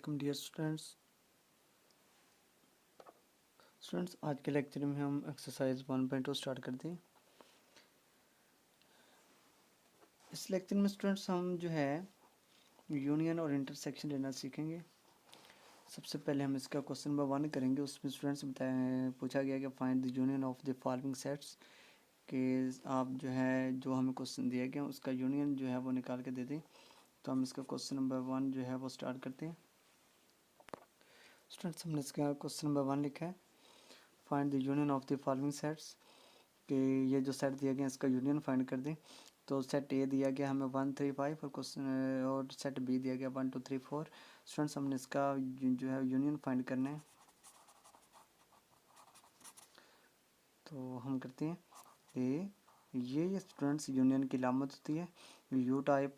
Welcome dear students आज के lecture में हम एक्सरसाइज 1.2 स्टार्ट करते हैं। इस लेक्चर में स्टूडेंट्स हम जो है यूनियन और इंटरसेक्शन लेना सीखेंगे। सबसे पहले हम इसका क्वेश्चन नंबर 1 करेंगे। उसमें स्टूडेंट्स पूछा गया कि find the union of the following sets, कि आप जो है जो हमें क्वेश्चन दिया गया उसका यूनियन जो है वो निकाल के दे दें। तो हम इसका क्वेश्चन नंबर 1 जो है वो स्टार्ट करते हैं। स्टूडेंट्स हमने इसका क्वेश्चन नंबर 1 लिखा है, find the union of the following sets, कि ये जो सेट दिया गया इसका यूनियन फाइंड कर दें। तो सेट ए दिया गया हमें 1 3 5 और क्वेश्चन और सेट बी दिया गया 1 2 3 4। स्टूडेंट्स हमने इसका जो है यूनियन फाइंड करना है। तो हम करते हैं ए, ये स्टूडेंट्स यूनियन की लामत होती है U type,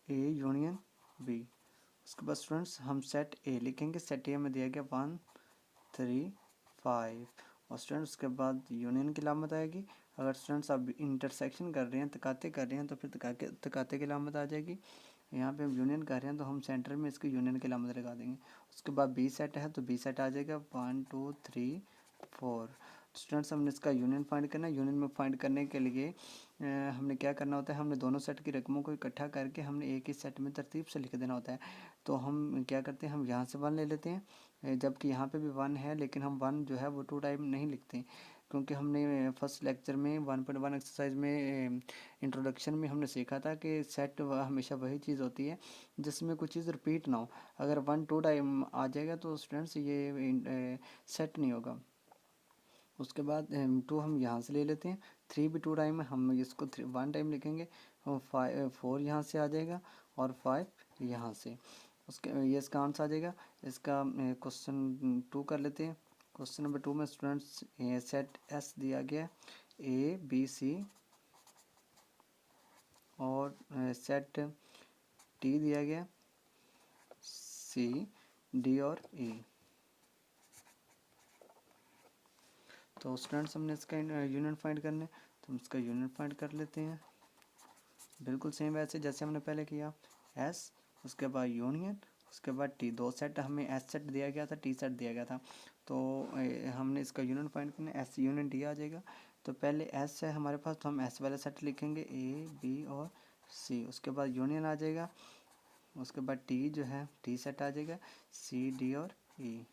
A union B. उसके बाद स्टूडेंट्स हम सेट ए लिखेंगे। सेट ए में दिया गया 1 3 5 और स्टूडेंट्स उसके बाद यूनियन की लामत आएगी। अगर स्टूडेंट्स आप इंटरसेक्शन कर रहे हैं, तकाते कर रहे हैं, तो फिर तकाते की लामत आ जाएगी। यहाँ पे हम यूनियन कर रहे हैं तो हम सेंटर में इसकी यूनियन की लामत लगा देंगे। उसके बाद बी सेट है तो बी सेट आ जाएगा 1 2 3 4। स्टूडेंट्स हमने इसका यूनियन फाइंड करना है। यूनियन में फाइंड करने के लिए हमने क्या करना होता है, हमने दोनों सेट की रकमों को इकट्ठा करके हमने एक ही सेट में तरतीब से लिख देना होता है। तो हम क्या करते हैं, हम यहाँ से 1 ले लेते हैं, जबकि यहाँ पे भी 1 है, लेकिन हम 1 जो है वो 2 टाइम नहीं लिखते, क्योंकि हमने फर्स्ट लेक्चर में 1.1 एक्सरसाइज में इंट्रोडक्शन में हमने सीखा था कि सेट हमेशा वही चीज़ होती है जिसमें कुछ चीज़ रिपीट ना हो। अगर 1 2 टाइम आ जाएगा तो स्टूडेंट्स ये सेट नहीं होगा। उसके बाद 2 हम यहाँ से ले लेते हैं। 3 भी 2 टाइम है, हम इसको 1 टाइम लिखेंगे। 4 यहाँ से आ जाएगा और 5 यहाँ से। उसके ये इसका आंसर आ जाएगा। इसका क्वेश्चन 2 कर लेते हैं। क्वेश्चन नंबर 2 में स्टूडेंट्स सेट एस दिया गया है, ए बी सी, और सेट टी दिया गया सी डी और ई। तो स्टूडेंट्स हमने इसका यूनियन फाइंड करना है, तो हम इसका यूनियन फाइंड कर लेते हैं। बिल्कुल सेम वैसे जैसे हमने पहले किया, एस उसके बाद यूनियन उसके बाद टी। 2 सेट हमें एस सेट दिया गया था, टी सेट दिया गया था, तो हमने इसका यूनियन फाइंड करना है। एस यूनियन टी आ जाएगा। तो पहले एस है हमारे पास, तो हम एस वाला सेट लिखेंगे ए बी और सी। उसके बाद यूनियन आ जाएगा। उसके बाद टी जो है टी सेट आ जाएगा, सी डी और ई।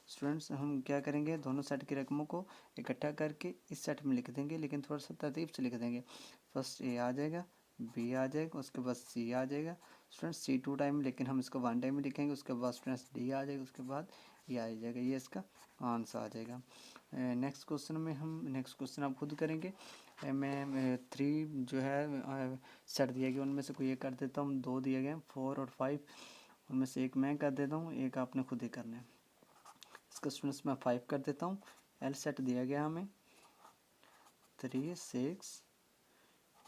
स्टूडेंट्स हम क्या करेंगे, दोनों सेट की रकमों को इकट्ठा करके इस सेट में लिख देंगे, लेकिन थोड़ा सा तरतीब से लिख देंगे। फर्स्ट ए आ जाएगा, बी आ जाएगा, उसके बाद सी आ जाएगा। स्टूडेंट्स सी 2 टाइम, लेकिन हम इसको 1 टाइम में लिखेंगे। उसके बाद स्टूडेंट्स डी आ जाएगा, उसके बाद ये आ जाएगा। ये इसका आंसर आ जाएगा। नेक्स्ट क्वेश्चन में हम नेक्स्ट क्वेश्चन आप खुद करेंगे। मैं 3 जो है सेट दिया गया, उनमें से कोई एक कर देता हूँ। 2 दिए गए 4 और 5, उनमें से एक मैं कर देता हूँ, एक आपने खुद ही करना है। इसका स्टूडेंट्स मैं 5 कर देता हूँ। एल सेट दिया गया हमें 3 6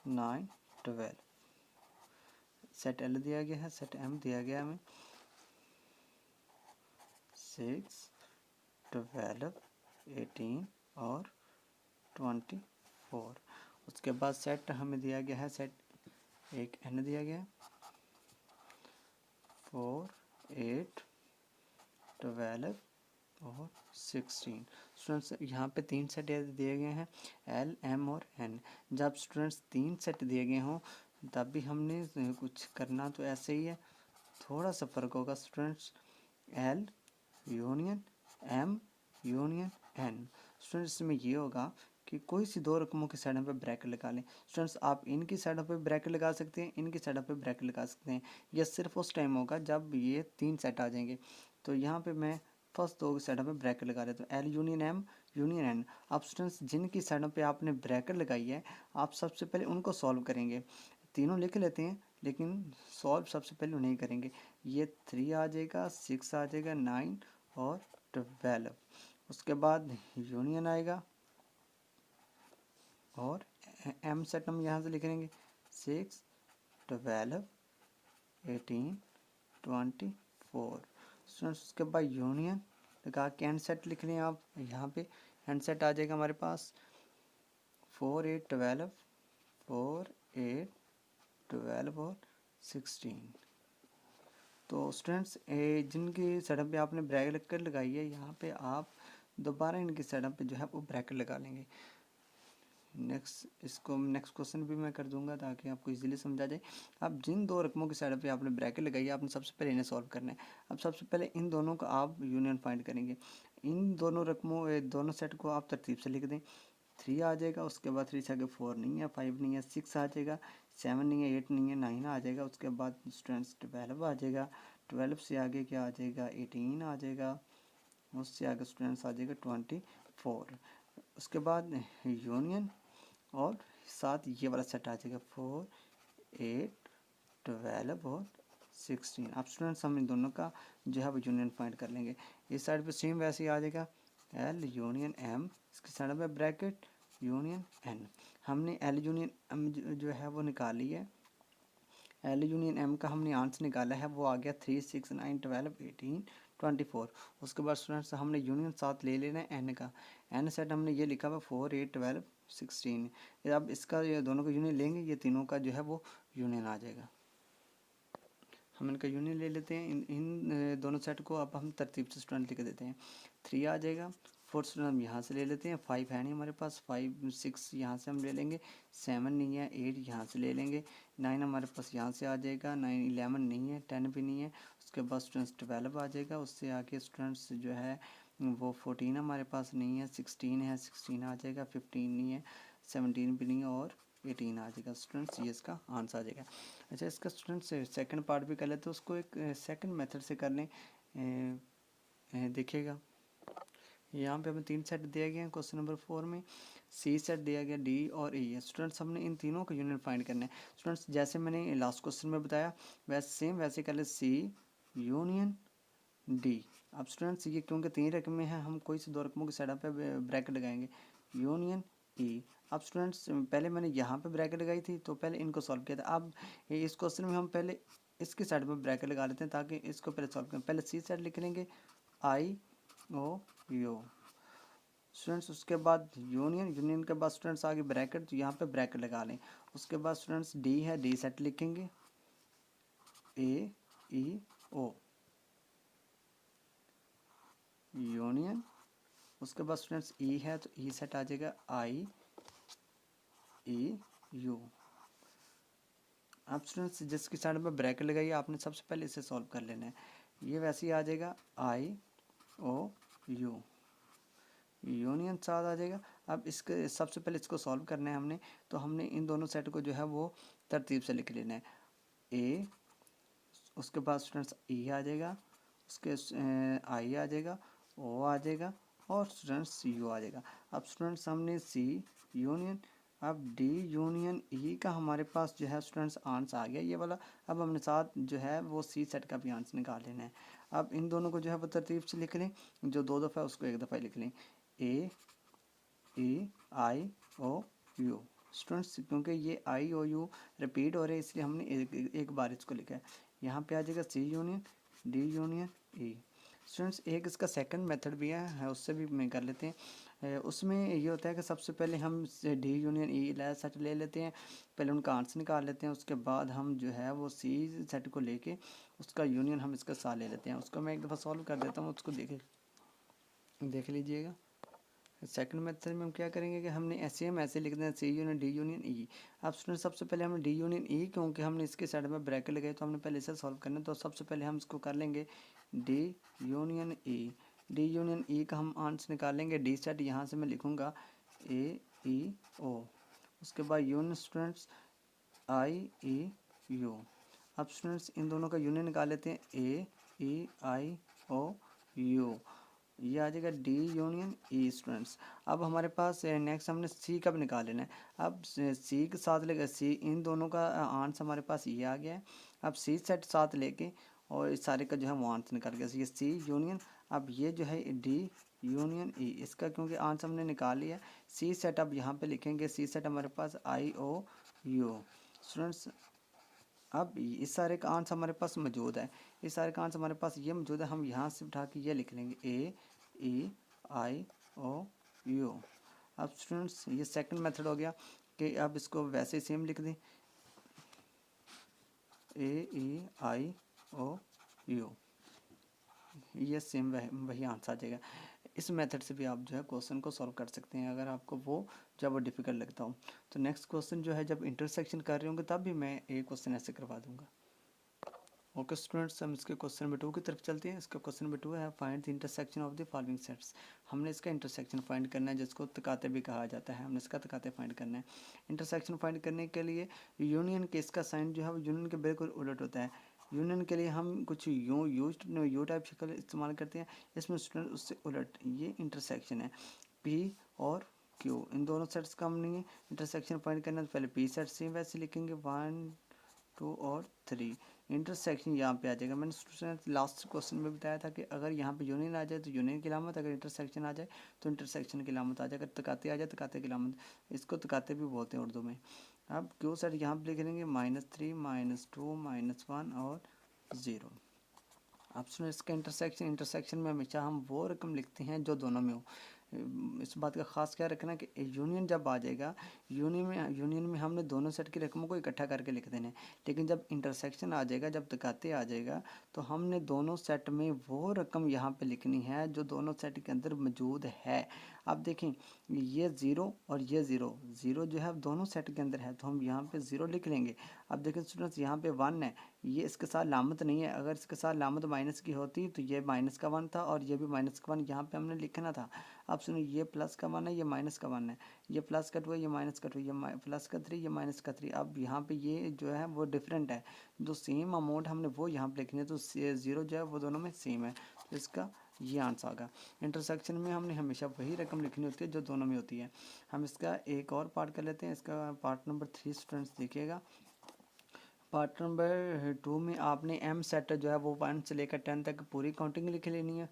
9 12। सेट एल दिया गया है, सेट एम दिया गया हमें 6 12 18 और 24। उसके बाद सेट हमें दिया गया है, सेट एक एन दिया गया है 4 8 12 और 16। स्टूडेंट्स यहाँ पे 3 सेट दिए गए हैं, एल एम और एन। जब स्टूडेंट्स 3 सेट दिए गए हों तब भी हमने कुछ करना तो ऐसे ही है, थोड़ा सा फ़र्क होगा students. L union M union N. Students इसमें ये होगा कि कोई सी 2 रकमों की साइडों पे ब्रैकेट लगा लें। स्टूडेंट्स आप इनकी साइडों पे ब्रैकेट लगा सकते हैं, इनकी साइडों पे ब्रैकेट लगा सकते हैं। यह सिर्फ उस टाइम होगा जब ये 3 सेट आ जाएंगे। तो यहाँ पे मैं फर्स्ट 2 साइडों पे ब्रैकेट लगा देता हूँ, L union M union N. आप स्टूडेंट्स जिनकी साइडों पे आपने ब्रैकेट लगाई है, आप सबसे पहले उनको सॉल्व करेंगे। तीनों लिख लेते हैं, लेकिन सॉल्व सबसे पहले उन्हें करेंगे। ये 3 आ जाएगा, 6 आ जाएगा, 9 और 12। उसके बाद यूनियन आएगा और एम सेट हम यहाँ से लिख लेंगे 6 12 18 24। स्टूडेंट्स उसके बाद यूनियन लगा के एंड सेट लिख लें आप। यहाँ पे एंड सेट आ जाएगा हमारे पास 4 8 12 4 8 12 और 16। तो स्टूडेंट्स जिनकी सेटअप पे आपने ब्रैकेट लगाई है, यहाँ पे आप दोबारा इनकी सेटअप पे जो है वो ब्रैकेट लगा लेंगे। नेक्स्ट क्वेश्चन भी मैं कर दूंगा ताकि आपको इजीली समझा जाए। अब जिन दो रकमों की साइड पे आपने ब्रैकेट लगाई है, आपने सबसे पहले इन्हें सॉल्व करना है। अब सबसे पहले इन दोनों का आप यूनियन फाइंड करेंगे। इन दोनों रकमों दोनों सेट को आप तरतीब से लिख दें। 3 आ जाएगा, उसके बाद 3 से आगे 4 नहीं है, 5 नहीं है, 6 आ जाएगा, 7 नहीं है, 8 नहीं है, 9 आ जाएगा। उसके बाद स्टूडेंट्स 12 आ जाएगा, 12 से आगे क्या आ जाएगा, 18 आ जाएगा, उससे आगे स्टूडेंट्स आ जाएगा 24। उसके बाद यूनियन और साथ ये वाला सेट आ जाएगा 4, 8, 12 और 16। अब स्टूडेंट्स हम इन दोनों का जो है वो यूनियन फाइंड कर लेंगे। इस साइड पे सेम वैसे ही आ जाएगा L यूनियन M, इसकी साइड पे ब्रैकेट यूनियन N। हमने L यूनियन M जो है वो निकाली है। L यूनियन M का हमने आंसर निकाला है, वो आ गया 3, 6, 9, 12, 18, 24। उसके बाद स्टूडेंट्स हमने यूनियन साथ ले लेना है N का। N सेट हमने ये लिखा हुआ 4, 8, 12, 16। अब इसका ये दोनों का यूनियन लेंगे, ये तीनों का जो है वो यूनियन आ जाएगा। हम इनका यूनियन ले लेते हैं। इन दोनों सेट को अब हम तरतीब से स्टूडेंट लिख देते हैं। 3 आ जाएगा, 4 स्टूडेंट हम यहाँ से ले लेते हैं, 5 है नहीं हमारे पास, 5, 6 यहाँ से हम ले लेंगे, 7 नहीं है, 8 यहाँ से ले लेंगे, 9 हमारे पास यहाँ से आ जाएगा, 9, 11 नहीं है, 10 भी नहीं है। उसके बाद स्टूडेंट्स 12 आ जाएगा, उससे आगे स्टूडेंट्स जो है वो 14 हमारे पास नहीं है, 16 है, 16 आ जाएगा, 15 नहीं है, 17 भी नहीं है और 18 आ जाएगा। स्टूडेंट्स ये इसका आंसर आ जाएगा। अच्छा, इसका स्टूडेंट्स सेकंड पार्ट भी कर लेते हैं, उसको एक सेकंड मेथड से कर लें। देखिएगा यहाँ पे हमें 3 सेट दिया गया है क्वेश्चन नंबर 4 में। C सेट दिया गया, D और E है। स्टूडेंट्स हमने इन तीनों का यूनियन फाइंड करना है। स्टूडेंट्स जैसे मैंने लास्ट क्वेश्चन में बताया वैसे सेम वैसे कर ले, C यूनियन D। अब स्टूडेंट्स ये क्योंकि 3 रकमें हैं, हम कोई से 2 रकमों की साइड पे ब्रैकेट लगाएंगे, यूनियन E। अब स्टूडेंट्स पहले मैंने यहाँ पे ब्रैकेट लगाई थी तो पहले इनको सॉल्व किया था। अब इस क्वेश्चन में हम पहले इसकी साइड पे ब्रैकेट लगा लेते हैं ताकि इसको पहले सॉल्व करें। पहले C सेट लिख लेंगे, IOU स्टूडेंट्स। उसके बाद यूनियन के बाद स्टूडेंट्स आगे ब्रैकेट, तो यहाँ पे ब्रैकेट लगा लें। उसके बाद स्टूडेंट्स D है, D सेट लिखेंगे, AEO यूनियन। उसके बाद स्टूडेंट्स E है तो E सेट आ जाएगा, IEU। अब स्टूडेंट्स जिसकी साइड में ब्रैकेट लगाइए आपने सबसे पहले इसे सॉल्व कर लेना है। ये वैसे ही आ जाएगा, IOU यूनियन साथ आ जाएगा। अब इसके सबसे पहले इसको सॉल्व करना है हमने, तो हमने इन दोनों सेट को जो है वो तरतीब से लिख लेना है। A, उसके बाद स्टूडेंट्स E आ जाएगा, उसके I आ जाएगा, O आ जाएगा और स्टूडेंट्स U आ जाएगा। अब स्टूडेंट्स हमने C यूनियन, अब D यूनियन E का हमारे पास जो है स्टूडेंट्स आंसर आ गया ये वाला। अब हमने साथ जो है वो C सेट का भी आंसर निकाल लेना है। अब इन दोनों को जो है वो तरतीब से लिख लें, जो 2 दफ़ा है उसको एक दफ़ा लिख लें, AEIOU। स्टूडेंट्स क्योंकि ये IOU रिपीट हो रहे हैं इसलिए हमने एक बार इसको लिखा है। यहाँ पे आ जाएगा C union D union E। Students एक इसका सेकंड मेथड भी है, उससे भी मैं कर लेते हैं। उसमें ये होता है कि सबसे पहले हम D यूनियन E सेट ले लेते हैं, पहले उनका आंसर निकाल लेते हैं। उसके बाद हम जो है वो C सेट को लेके उसका यूनियन हम इसका साथ ले लेते हैं। उसको मैं एक दफ़ा सॉल्व कर देता हूँ, उसको देख लीजिएगा। सेकंड मेथड में हम क्या करेंगे कि हमने ऐसे लिख देना, C union D union E। अब स्टूडेंट सबसे पहले हमने D यूनियन E, क्योंकि हमने इसके साइड में ब्रैकेट लगाए तो हमने पहले इसे सॉल्व करना है। तो सबसे पहले हम इसको कर लेंगे D union E। D union E का हम आंसर निकालेंगे। D सेट यहाँ से मैं लिखूँगा AEO। उसके बाद यूनियन स्टूडेंट्स IEU। अब स्टूडेंट्स इन दोनों का यूनियन निकाल लेते हैं, AEIOU। ये आ जाएगा D यूनियन E स्टूडेंट्स। अब हमारे पास नेक्स्ट हमने C का भी निकाल लेना है। अब C के साथ लेकर C, इन दोनों का आंसर हमारे पास ये आ गया है। अब C सेट साथ लेके और इस सारे का जो है वो आंसर निकाल गया, ये C यूनियन। अब ये जो है D यूनियन E, इसका क्योंकि आंसर हमने निकाल लिया, C सेट अब यहाँ पे लिखेंगे। C सेट हमारे पास IOU स्टूडेंट्स। अब इस सारे का आंसर हमारे पास मौजूद है, इस सारे का आंसर हमारे पास ये मौजूद है। हम यहाँ से उठा के ये लिख लेंगे AEIOU। अब स्टूडेंट्स ये सेकंड मेथड हो गया कि अब इसको वैसे सेम लिख दें, AEIOU यू, ये सेम वही आंसर आ जाएगा। इस मेथड से भी आप जो है क्वेश्चन को सॉल्व कर सकते हैं अगर आपको वो जब वो डिफिकल्ट लगता हो। तो नेक्स्ट क्वेश्चन जो है जब इंटरसेक्शन कर रहे होंगे तब भी मैं एक क्वेश्चन ऐसे करवा दूंगा। ओके स्टूडेंट्स, हम इसके क्वेश्चन नंबर 2 की तरफ चलते हैं। इसका क्वेश्चन नंबर 2 है find the intersection of the following sets. हमने इसका इंटरसेक्शन फाइंड करना है, जिसको तकाते भी कहा जाता है। हमने इसका तकाते फाइंड करना है। इंटरसेक्शन फाइंड करने के लिए यूनियन केस का साइन जो है वो यूनियन के बिल्कुल उलट होता है। यूनियन के लिए हम कुछ यू टाइप शक्ल इस्तेमाल करते हैं, इसमें स्टूडेंट उससे उलट ये इंटरसेक्शन है। पी और क्यू इन दोनों सेट्स का हमने इंटरसेक्शन फाइंड करना है। तो पहले पी सेट सेम वैसे लिखेंगे 1 2 और 3। इंटरसेक्शन यहाँ पे आ जाएगा। मैंने स्टूडेंट लास्ट क्वेश्चन में बताया था कि अगर यहाँ पे यूनियन आ जाए तो यूनियन की अलामत, अगर इंटरसेक्शन आ जाए तो इंटरसेक्शन की अलामत आ जाए, अगर तकाते आ जाए तकाते की अलामत। इसको तकाते भी बोलते हैं उर्दू में। अब क्यू सेट यहाँ पे लिख लेंगे -3 -2 -1 और 0। अब सुनो इसका इंटरसेक्शन में हमेशा हम वो रकम लिखते हैं जो दोनों में हो। इस बात का खास क्या रखना कि यूनियन जब आ जाएगा, यूनियन में हमने दोनों सेट की रकमों को इकट्ठा करके लिख देना है। लेकिन जब इंटरसेक्शन आ जाएगा, जब तकाते आ जाएगा, तो हमने दोनों सेट में वो रकम यहाँ पे लिखनी है जो दोनों सेट के अंदर मौजूद है। अब देखें ये 0 और ये 0 0 जो है दोनों सेट के अंदर है, तो हम यहाँ पे 0 लिख लेंगे। अब देखें स्टूडेंट्स यहाँ पे 1 है, ये इसके साथ लामत नहीं है। अगर इसके साथ लामत माइनस की होती तो ये माइनस का 1 था और ये भी माइनस का 1 यहाँ पे हमने लिखना था। अब सुनिए ये प्लस का 1 है, ये माइनस का 1 है, ये प्लस का 2 है, ये माइनस का 2, ये प्लस का 3, ये माइनस का 3। अब यहाँ पे ये जो है वो डिफरेंट है, जो सेम अमाउंट हमने वो यहाँ पे लिखनी है, तो 0 जो है वो दोनों में सेम है। तो इसका ये आंसर आएगा। इंटरसेक्शन में हमने हमेशा वही रकम लिखनी होती है जो दोनों में होती है। हम इसका एक और पार्ट कर लेते हैं। इसका पार्ट नंबर 3 स्टूडेंट्स देखिएगा। पार्ट नंबर 2 में आपने एम सेट जो है वो 1 से लेकर 10 तक पूरी काउंटिंग लिख लेनी है,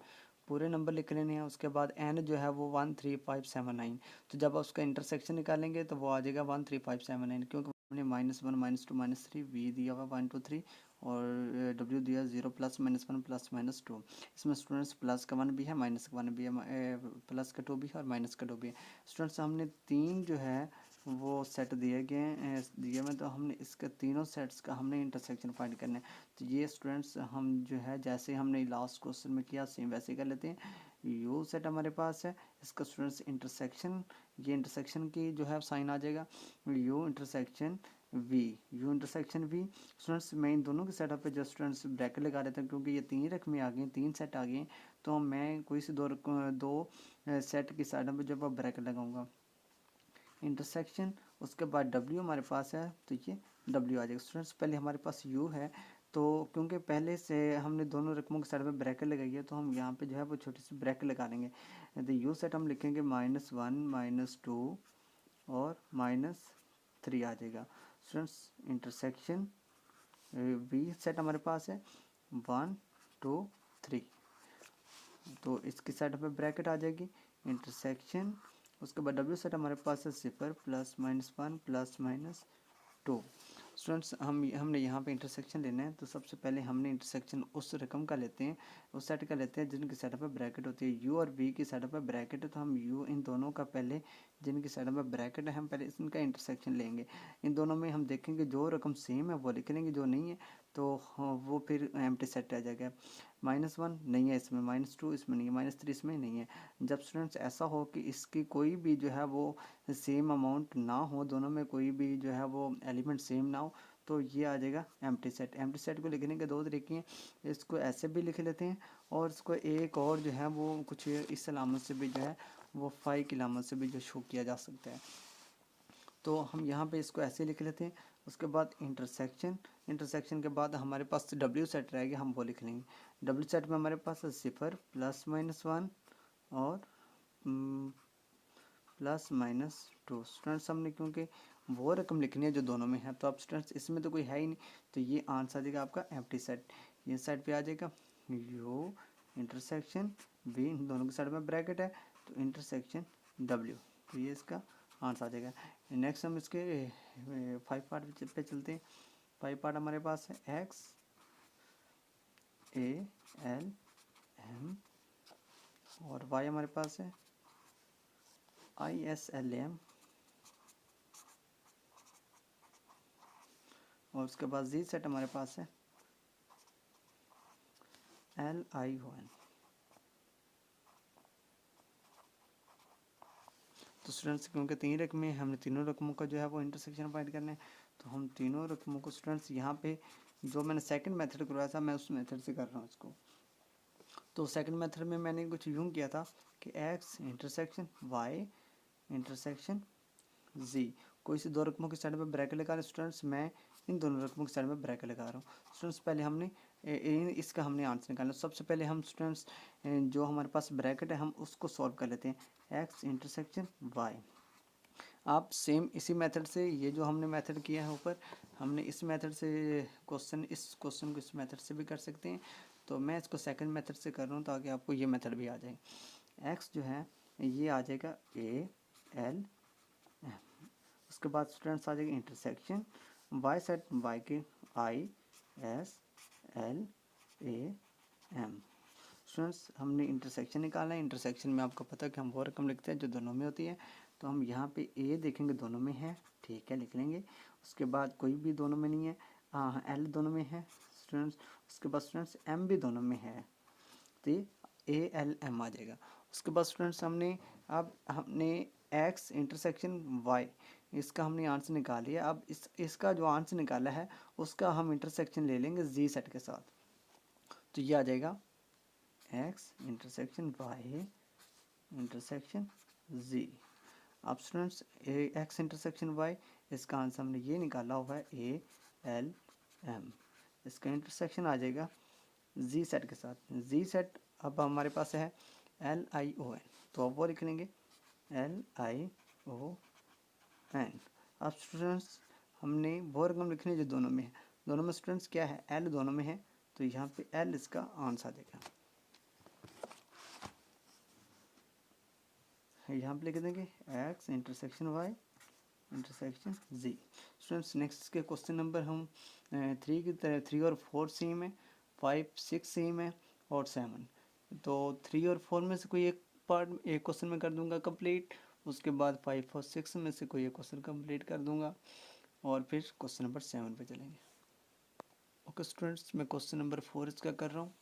पूरे नंबर लिख लेने हैं। उसके बाद एन जो है वो 1 3 5 7 9। तो जब आप उसका इंटरसेक्शन निकालेंगे तो वो आ जाएगा 1 3 5 7 9, क्योंकि हमने -1 -2 -3 वी दिया हुआ 1 2 3 और डब्ल्यू दिया 0 +-1 +-2। इसमें स्टूडेंट्स प्लस का 1 भी है, माइनस का 1 भी है, प्लस का 2 भी है और माइनस का 2 भी है। स्टूडेंट्स हमने 3 जो है वो सेट दिए हुए, तो हमने इसके तीनों सेट्स का हमने इंटरसेक्शन फाइंड करना है। तो ये स्टूडेंट्स हम जो है जैसे हमने लास्ट क्वेश्चन में किया सेम वैसे कर लेते हैं। यू सेट हमारे पास है, इसका स्टूडेंट्स इंटरसेक्शन, ये इंटरसेक्शन की जो है साइन आ जाएगा U intersection V, U intersection V. Students मैं इन दोनों के सेटअप पे जो स्टूडेंट्स ब्रैकेट लगा देता हूँ, क्योंकि ये 3 रकमें आ गई, 3 सेट आ गए, तो मैं कोई सी दो सेट की साइडों पर जब ब्रैकेट लगाऊंगा इंटरसेक्शन, उसके बाद डब्ल्यू हमारे पास है, तो ये डब्ल्यू आ जाएगा। स्टूडेंट्स पहले हमारे पास यू है, तो क्योंकि पहले से हमने दोनों रकमों के साइड में ब्रैकेट लगाई है, तो हम यहाँ पे जो है वो छोटी सी ब्रैकेट लगा लेंगे। तो यू सेट हम लिखेंगे -1 -2 और -3 आ जाएगा। स्टूडेंट्स इंटरसेक्शन वी सेट हमारे पास है 1 2 3, तो इसकी साइड पे ब्रैकेट आ जाएगी इंटरसेक्शन। उसके बाद डब्ल्यू सेट हमारे पास है 0 +-1 +-2। स्टूडेंट्स हमने यहाँ पे इंटरसेक्शन लेना है, तो सबसे पहले हमने इंटरसेक्शन उस रकम का लेते हैं, उस सेट का लेते हैं जिनकी साइड पे ब्रैकेट होती है। यू और वी की साइड पे ब्रैकेट है, तो हम यू इन दोनों का पहले जिनकी साइड पे ब्रैकेट है हम पहले इनका इंटरसेक्शन लेंगे। इन दोनों में हम देखेंगे जो रकम सेम है वो लिख लेंगे, जो नहीं है तो वो फिर एम्प्टी सेट रह जाएगा। -1 नहीं है इसमें, -2 इसमें नहीं है, -3 इसमें नहीं है। जब स्टूडेंट्स ऐसा हो कि इसकी कोई भी जो है वो सेम अमाउंट ना हो, दोनों में कोई भी जो है वो एलिमेंट सेम ना हो, तो ये आ जाएगा एम्प्टी सेट। एम्प्टी सेट को लिखने के दो तरीके हैं, इसको ऐसे भी लिख लेते हैं और इसको एक और जो है वो कुछ इस अलामत से भी जो है वो फाई की अलामत से भी जो शो किया जा सकता है। तो हम यहाँ पे इसको ऐसे लिख लेते हैं। उसके बाद इंटरसेक्शन के बाद हमारे पास डब्ल्यू सेट रहेगा, हम वो लिख लेंगे। डब्ल्यू सेट में हमारे पास 0 +-1 और +-2। स्टूडेंट्स हमने क्योंकि वो रकम लिखनी है जो दोनों में है, तो अब स्टूडेंट्स इसमें तो कोई है ही नहीं, तो ये आंसर आ जाएगा आपका एम्प्टी सेट। ये साइड पे आ जाएगा यू इंटरसेक्शन वी, इन दोनों की साइड में ब्रैकेट है, तो इंटरसेक्शन डब्ल्यू, तो ये इसका आंसर आ जाएगा। नेक्स्ट हम इसके 5 पार्ट पे चलते हैं। 5 पार्ट हमारे पास है एक्स ए एल एम और वाई हमारे पास है ISLM और उसके बाद जी सेट हमारे पास है LION। तो स्टूडेंट्स क्योंकि 3 रकमें हैं, हमने तीनों रकमों का जो है वो इंटरसेक्शन फाइंड करना है। तो हम तीनों रकमों को स्टूडेंट्स यहाँ पे जो मैंने सेकंड मेथड करवाया था मैं उस मेथड से कर रहा हूँ इसको। तो सेकंड मेथड में मैंने कुछ यूँ किया था कि x intersection y intersection z, कोई सी दो रकमों की साइड में ब्रैकेट लगा रहे स्टूडेंट्स, मैं इन दोनों रकमों की साइड में ब्रैकेट लगा रहा हूँ। स्टूडेंट्स पहले हमने इसका हमने आंसर निकालना। सबसे पहले हम स्टूडेंट्स जो हमारे पास ब्रैकेट है हम उसको सॉल्व कर लेते हैं, x इंटरसेक्शन y। आप सेम इसी मेथड से, ये जो हमने मेथड किया है ऊपर, हमने इस मेथड से इस क्वेश्चन को इस मेथड से भी कर सकते हैं। तो मैं इसको सेकंड मेथड से कर रहा हूँ ताकि आपको ये मेथड भी आ जाए। x जो है ये आ जाएगा AL, उसके बाद स्टूडेंट्स आ जाएगा इंटरसेक्शन y सेट y के ISLAM। स्टूडेंट्स हमने इंटरसेक्शन निकालना है। इंटरसेक्शन में आपको पता है कि हम वो रकम लिखते हैं जो दोनों में होती है। तो हम यहाँ पे A देखेंगे दोनों में है, ठीक है, लिख लेंगे। उसके बाद कोई भी दोनों में नहीं है, हाँ L दोनों में है स्टूडेंट्स। उसके बाद स्टूडेंट्स M भी दोनों में है, तो ALM आ जाएगा। उसके बाद स्टूडेंट्स हमने x इंटरसेक्शन y, इसका हमने आंसर निकाल लिया। अब इसका जो आंसर निकाला है उसका हम इंटरसेक्शन ले लेंगे z सेट के साथ। तो ये आ जाएगा x intersection y intersection z। अब स्टूडेंट्स x इंटरसेक्शन y, इसका आंसर हमने ये निकाला हुआ है ALM। इसका इंटरसेक्शन आ जाएगा z सेट के साथ। z सेट अब हमारे पास है LION, तो अब वो लिख लेंगे LION। अब स्टूडेंट्स हमने वो रकम लिखनी है जो दोनों में है। दोनों में स्टूडेंट्स क्या है, L दोनों में है, तो यहाँ पे L इसका आंसर आ जाएगा। यहाँ पे लिख देंगे x intersection y intersection z। Students next के क्वेश्चन नंबर हम 3 की तरह 3 और 4 सेम है, 5 6 सेम है और 7। तो 3 और 4 में से कोई एक पार्ट एक क्वेश्चन में कर दूंगा कंप्लीट, उसके बाद 5 और 6 में से कोई एक क्वेश्चन कंप्लीट कर दूंगा और फिर क्वेश्चन नंबर 7 पे चलेंगे। ओके स्टूडेंट्स, मैं क्वेश्चन नंबर 4 इसका कर रहा हूँ।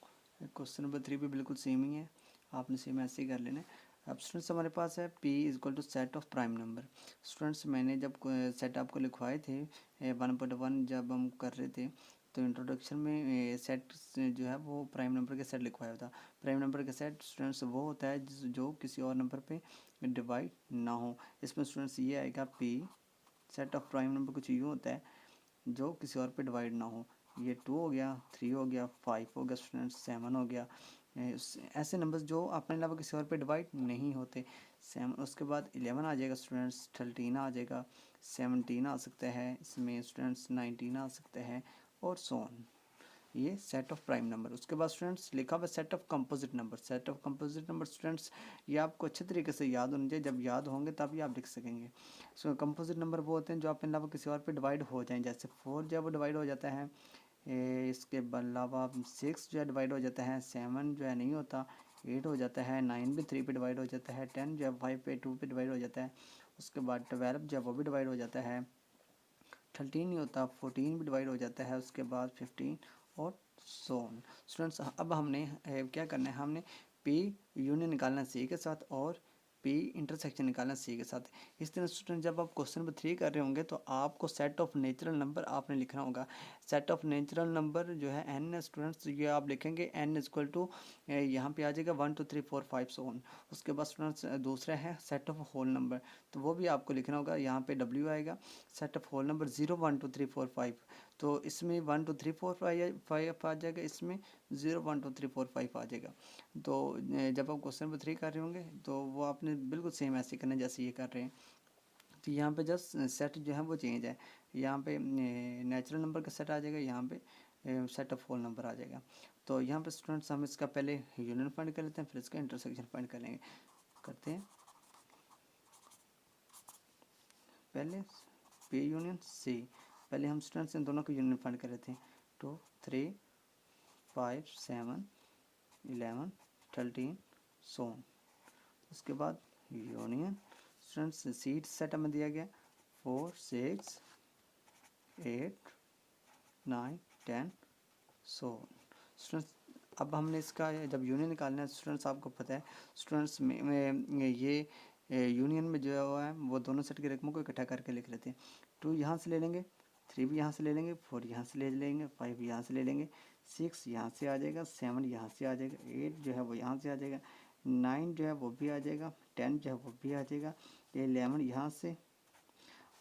क्वेश्चन नंबर 3 भी बिल्कुल सेम ही है, आपने सेम ऐसे ही कर लेना है। अब स्टूडेंट्स हमारे पास है P equal to set of prime number. Students मैंने जब सेट आपको लिखवाए थे 1.1 जब हम कर रहे थे, तो इंट्रोडक्शन में सेट जो है वो प्राइम नंबर के सेट लिखवाया था। प्राइम नंबर का सेट स्टूडेंट्स वो होता है जो किसी और नंबर पे डिवाइड ना हो। इसमें स्टूडेंट्स ये आएगा P set of prime number कुछ यूँ होता है जो किसी और पे डिवाइड ना हो। ये 2 हो गया, 3 हो गया, 5 हो गया स्टूडेंट्स, 7 हो गया। ऐसे नंबर्स जो अपने अलावा किसी और पे डिवाइड नहीं होते। 7, उसके बाद 11 आ जाएगा स्टूडेंट्स, 13 आ जाएगा, 17 आ सकता है, इसमें स्टूडेंट्स 19 आ सकता है और सो ऑन। ये सेट ऑफ प्राइम नंबर। उसके बाद स्टूडेंट्स लिखा हुआ set of composite number. Set of composite number students ये आपको अच्छे तरीके से याद होने चाहिए, जब याद होंगे तभी आप लिख सकेंगे। सो कंपोजिट नंबर वो होते हैं जो अपने अलावा किसी और पे डिवाइड हो जाएं, जैसे 4 जो है वो डिवाइड हो जाता है, इसके अलावा 6 जो है डिवाइड हो जाता है, 7 जो है नहीं होता, 8 हो जाता है, 9 भी 3 पे डिवाइड हो जाता है, 10 जो है 5 पे 2 पे डिवाइड हो जाता है। उसके बाद 12 जो है वो भी डिवाइड हो जाता है, 13 नहीं होता, 14 भी डिवाइड हो जाता है, उसके बाद 15 और सो ऑन। स्टूडेंट्स अब हमने क्या करना है, हमने P यूनियन निकालना सी के साथ और P इंटरसेक्शन निकालना सी के साथ। इस तरह स्टूडेंट जब आप क्वेश्चन नंबर 3 कर रहे होंगे तो आपको सेट ऑफ नेचुरल नंबर आपने लिखना होगा। सेट ऑफ नेचुरल नंबर जो है n स्टूडेंट्स, ये आप लिखेंगे n इक्वल टू यहाँ पे आ जाएगा 1 2 3 4 5 सो ऑन। उसके बाद स्टूडेंट्स दूसरा है सेट ऑफ होल नंबर, तो वो भी आपको लिखना होगा। यहाँ पे W आएगा, सेट ऑफ होल नंबर 0 1 2 3 4 5, तो इसमें 1 2 3 4 5 आ जाएगा, इसमें 0 1 2 3 4 5 आ जाएगा। तो जब आप क्वेश्चन नंबर 3 कर रहे होंगे तो वो आपने बिल्कुल सेम ऐसे करना है जैसे ये कर रहे हैं। तो यहाँ पे जस्ट सेट जो है वो चेंज है, यहाँ पे नेचुरल नंबर का सेट आ जाएगा, यहाँ पे सेट ऑफ होल नंबर आ जाएगा। तो यहाँ पे स्टूडेंट्स हम इसका पहले यूनियन फाइंड कर लेते हैं, फिर इसका इंटरसेक्शन फाइंड कर लेंगे। करते हैं पहले P यूनियन C। पहले हम स्टूडेंट्स इन दोनों को यूनियन फाइंड कर लेते हैं। 2 3 5 7 11 13 सो ऑन। उसके बाद यूनियन स्टूडेंट्स सीट सेट हमें दिया गया 4 6 8 9 10 सो ऑन। स्टूडेंट्स अब हमने इसका जब यूनियन निकालना है स्टूडेंट्स, आपको पता है स्टूडेंट्स में ये यूनियन में जो है वो दोनों सेट की रकमों को इकट्ठा करके लिख लेते हैं। 2 यहाँ से ले लेंगे, 3 भी यहाँ से ले लेंगे, 4 यहाँ से ले लेंगे, 5 यहाँ से ले लेंगे, 6 यहाँ से आ जाएगा, 7 यहाँ से आ जाएगा, 8 जो है वो यहाँ से आ जाएगा, 9 जो है वो भी आ जाएगा, 10 जो है वो भी आ जाएगा, 11 यहाँ से,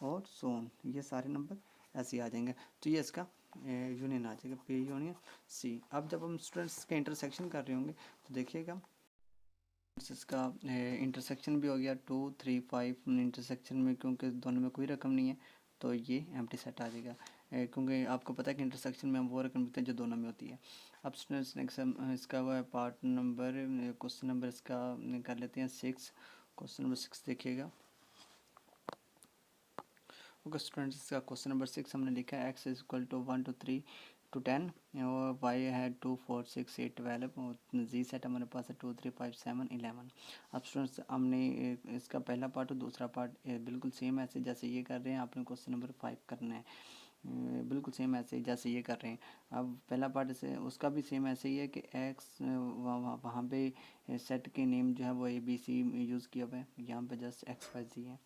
और सोन ये सारे नंबर ऐसे आ जाएंगे। तो ये इसका यूनियन आ जाएगा, पी यूनियन सी। अब जब हम स्टूडेंट्स के इंटरसेक्शन कर रहे होंगे तो देखिएगा इसका इंटरसेक्शन भी हो गया 2 3 5 इंटरसेक्शन में, क्योंकि दोनों में कोई रकम नहीं है तो ये एम्प्टी सेट आ जाएगा, क्योंकि आपको पता है कि इंटरसेक्शन में हम वो रकम लिखते हैं जो दोनों में होती है। अब स्टूडेंट्स नेक्स्ट इसका वो है पार्ट नंबर, क्वेश्चन नंबर इसका कर लेते हैं 6। क्वेश्चन नंबर 6 देखिएगा। ओके स्टूडेंट्स, इसका क्वेश्चन नंबर 6 हमने लिखा है x is equal to 1 to 3 to 10 और y है 2 4 6 8 12 और जी सेट हमारे पास है 2 3 5 7 11। अब स्टूडेंट्स हमने इसका पहला पार्ट और दूसरा पार्ट बिल्कुल सेम ऐसे जैसे ये कर रहे हैं, आपने क्वेश्चन नंबर 5 करना है बिल्कुल सेम ऐसे जैसे ये कर रहे हैं। अब पहला पार्ट से उसका भी सेम ऐसे ही है कि एक्स वहाँ पे सेट के नेम जो है वो ABC यूज़ किया हुआ है, यहाँ पे जस्ट XYZ है।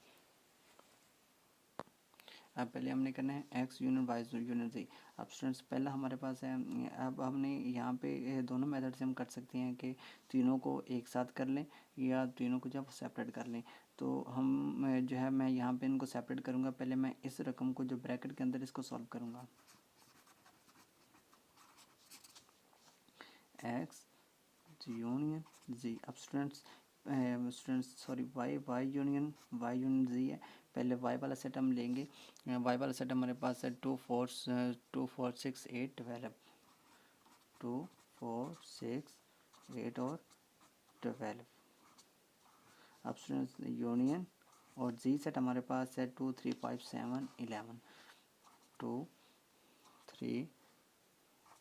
अब पहले हमने करना है एक्स यूनियन वाई यूनियन जी। अब स्टूडेंट्स पहला हमारे पास है, अब हमने यहाँ पे दोनों मेथड से हम कर सकते हैं कि तीनों को एक साथ कर लें या तीनों को जब सेपरेट कर लें। तो हम जो है मैं यहाँ पे इनको सेपरेट करूँगा। पहले मैं इस रकम को जो ब्रैकेट के अंदर इसको सॉल्व करूँगा, एक्स यूनियन जी। अब स्टूडेंट्स सॉरी वाई यूनियन जी है। पहले वाई वाला सेट हम लेंगे, वाई वाला सेट हमारे पास है 2 4 6 8 12, 2 4 6 8 और 12। अब स्टूडेंट्स यूनियन और जी सेट हमारे पास है 2 3 5 7 11, 2 3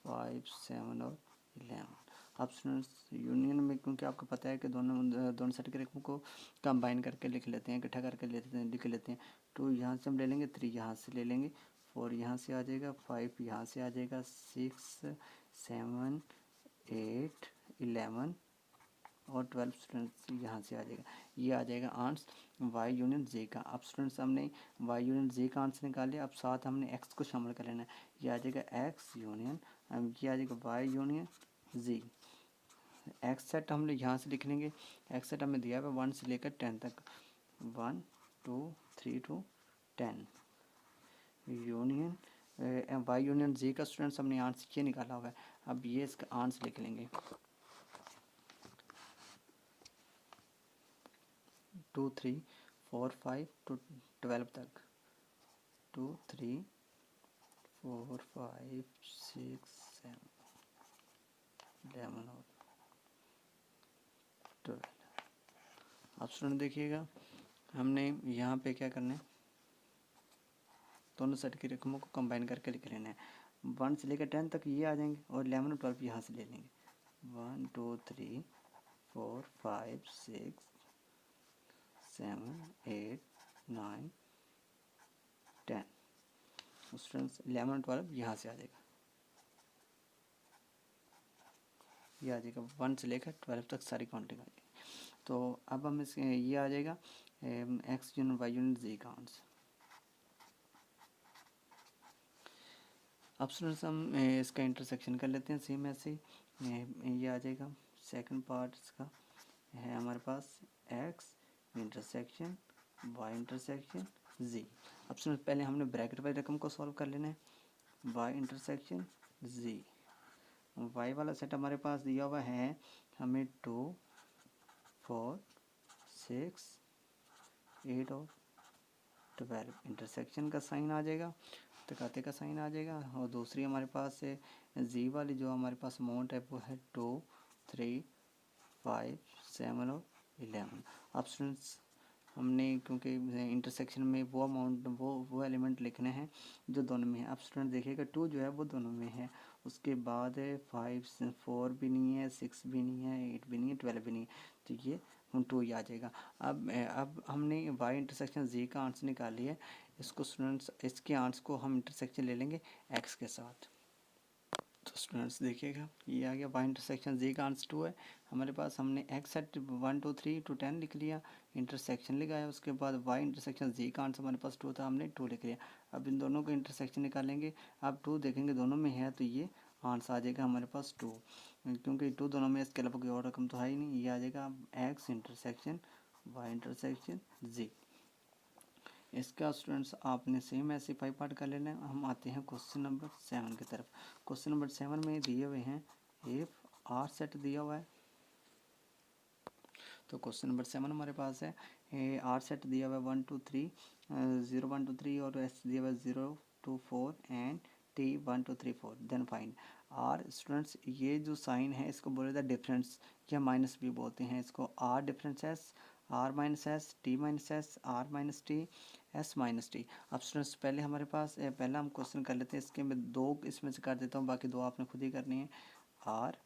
5 7 और 11। अब स्टूडेंट्स यूनियन में क्योंकि आपको पता है कि दोनों सेट के रकमों को कंबाइन करके लिख लेते हैं, इकट्ठा करके लिख लेते हैं। 2 यहाँ से हम ले लेंगे, 3 यहाँ से ले लेंगे, 4 यहाँ से आ जाएगा, 5 यहाँ से आ जाएगा, 6 7 8 11 और 12 स्टूडेंट्स यहाँ से आ जाएगा। ये आ जाएगा आंसर वाई यूनियन जे का। अब स्टूडेंट्स हमने वाई यूनियन जे का आंसर निकाल लिया। अब साथ हमने एक्स को शामिल कर लेना है। ये आ जाएगा एक्स यूनियन, ये आ जाएगा वाई यूनियन जी। एक्स सेट हम लोग यहाँ से लिख लेंगे। एक्स सेट हमें दिया है 1 से लेकर 10 तक, 1 2 3 to 10 यूनियन वाई यूनियन जी का स्टूडेंट्स हमने आंसर ये निकाला हुआ है। अब ये इसका आंसर लिख लेंगे 2 3 4 5 to 12 तक, 2 3 4 5 6 7 11 और 12। अब स्टूडेंट देखिएगा हमने यहाँ पे क्या करना है, दोनों सेट की रकमों को कंबाइन करके लिख लेना है। 1 से लेकर 10 तक ये आ जाएंगे और 11 और 12 यहाँ से ले लेंगे। 1 2 3 4 5 6 7 8 9 10 स्टूडेंट्स 11 और 12 यहाँ से आ जाएगा, ये आ जाएगा 1 से लेकर 12 तक सारी काउंटिंग आ जाएगी। तो अब हम इस ये आ जाएगा एक्स यूनिट वाई यूनिट जी का आंसर। अब स्टूडेंट्स हम इसका इंटरसेक्शन कर लेते हैं सेम ऐसे ये आ जाएगा। सेकंड पार्ट इसका है हमारे पास एक्स इंटरसेक्शन वाई इंटरसेक्शन जी। अब स्टूडेंट्स पहले हमने ब्रैकेट वाली रकम को सॉल्व कर लेना है, वाई इंटरसेक्शन जी। वाई वाला सेट हमारे पास दिया हुआ है हमें 2 4 6 8 और 12। इंटरसेक्शन का साइन आ जाएगा, तकाते का साइन आ जाएगा। और दूसरी हमारे पास है जी वाली जो हमारे पास अमाउंट है वो है 2 3 5 7 और 11। अब स्टूडेंट्स हमने क्योंकि इंटरसेक्शन में वो अमाउंट वो एलिमेंट लिखने हैं जो दोनों में है। अब स्टूडेंट देखिएगा 2 जो है वो दोनों में है, उसके बाद है 5 4 भी नहीं है, 6 भी नहीं है, 8 भी नहीं है, 12 भी नहीं है, तो ये 2 ही आ जाएगा। अब हमने वाई इंटरसेक्शन जी का आंसर निकाल लिया है। इसको स्टूडेंट्स इसके आंसर को हम इंटरसेक्शन ले लेंगे एक्स के साथ। तो स्टूडेंट्स देखिएगा ये आ गया y इंटरसेक्शन z का आंसर 2 है हमारे पास। हमने x सेट 1 2 3 to 10 लिख लिया, इंटरसेक्शन लगाया, उसके बाद y इंटरसेक्शन z का आंसर हमारे पास 2 था, हमने 2 लिख लिया। अब इन दोनों का इंटरसेक्शन निकालेंगे, अब 2 देखेंगे दोनों में है तो ये आंसर आ जाएगा हमारे पास 2, क्योंकि 2 दोनों में, इसके अलावा कोई और रकम तो है ही नहीं। ये आ जाएगा x intersection y intersection z। इसका स्टूडेंट्स आपने सेम ऐसे 5 पार्ट कर लेना है। हम आते हैं क्वेश्चन नंबर 7 की तरफ। क्वेश्चन नंबर 7 में दिए हुए हैं इफ आर सेट दिया हुआ है, तो क्वेश्चन नंबर 7 हमारे पास है आर सेट दिया हुआ है 1 2 3 0 1 2 3 और एस दिया हुआ है 0 2 4 and T 1 2 3 4। Then find R. Students ये जो साइन है इसको बोले जाता है डिफरेंस या माइनस भी बोलते हैं इसको। R difference S, R minus S, T minus S, R minus T, S minus T. अब स्टूडेंट्स पहले हमारे पास पहला हम क्वेश्चन कर लेते हैं, इसके मैं 2 इसमें से कर देता हूँ, बाकी 2 आपने खुद ही करनी है। R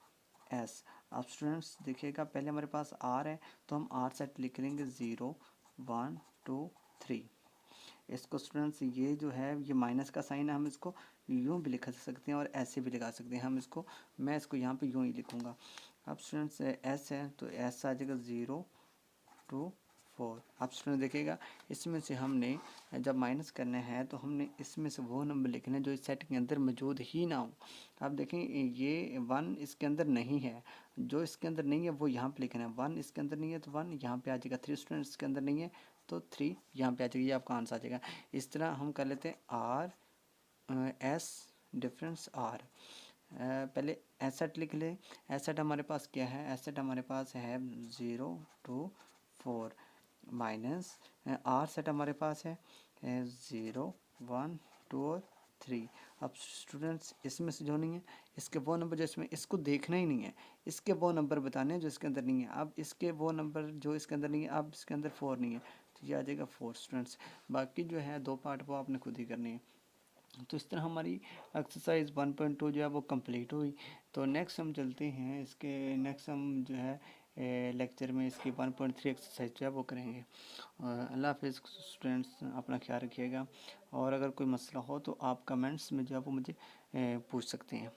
S. अब स्टूडेंट्स देखिएगा पहले हमारे पास आर है तो हम आर सेट लिख लेंगे 0 1 2 3। इसको स्टूडेंट्स ये जो है ये माइनस का साइन है, हम इसको यूँ भी लिख सकते हैं और ऐसे भी लिखा सकते हैं। हम इसको, मैं इसको यहाँ पे यूँ ही लिखूँगा। अब स्टूडेंट्स एस है तो एस आ जाएगा 0 2 4। अब स्टूडेंट देखिएगा इसमें से हमने जब माइनस करना है तो हमने इसमें से वो नंबर लिखने जो इस सेट के अंदर मौजूद ही ना हो। अब देखें ये 1 इसके अंदर नहीं है, जो इसके अंदर नहीं है वो यहाँ पे लिखना है। 1 इसके अंदर नहीं है तो 1 यहाँ पे आ जाएगा। 3 स्टूडेंट इसके अंदर नहीं है तो 3 यहाँ पे आ जाएगा, ये आपका आंसर आ जाएगा। इस तरह हम कर लेते हैं आर एस डिफरेंस आर। पहले एसेट लिख ले। एसेट हमारे पास क्या है, एसेट हमारे पास है 0 2 4 माइनस आर सेट हमारे पास है 0 1 2 और 3। अब स्टूडेंट्स इसमें से जो नहीं है इसके वो नंबर जो इसमें, इसको देखना ही नहीं है, इसके वो नंबर बताने हैं जो इसके अंदर नहीं है। अब इसके वो नंबर जो इसके अंदर नहीं है, अब इसके अंदर 4 नहीं है तो ये आ जाएगा 4 स्टूडेंट्स। बाकी जो है 2 पार्ट वो आपने खुद ही करनी है। तो इस तरह हमारी एक्सरसाइज 1.2 जो है वो कंप्लीट हुई। तो नेक्स्ट हम चलते हैं, इसके नेक्स्ट हम जो है लेक्चर में इसकी 1.3 एक्सरसाइज जो है वो करेंगे। अल्लाह हाफिज़ स्टूडेंट्स, अपना ख्याल रखिएगा और अगर कोई मसला हो तो आप कमेंट्स में जो है वो मुझे पूछ सकते हैं।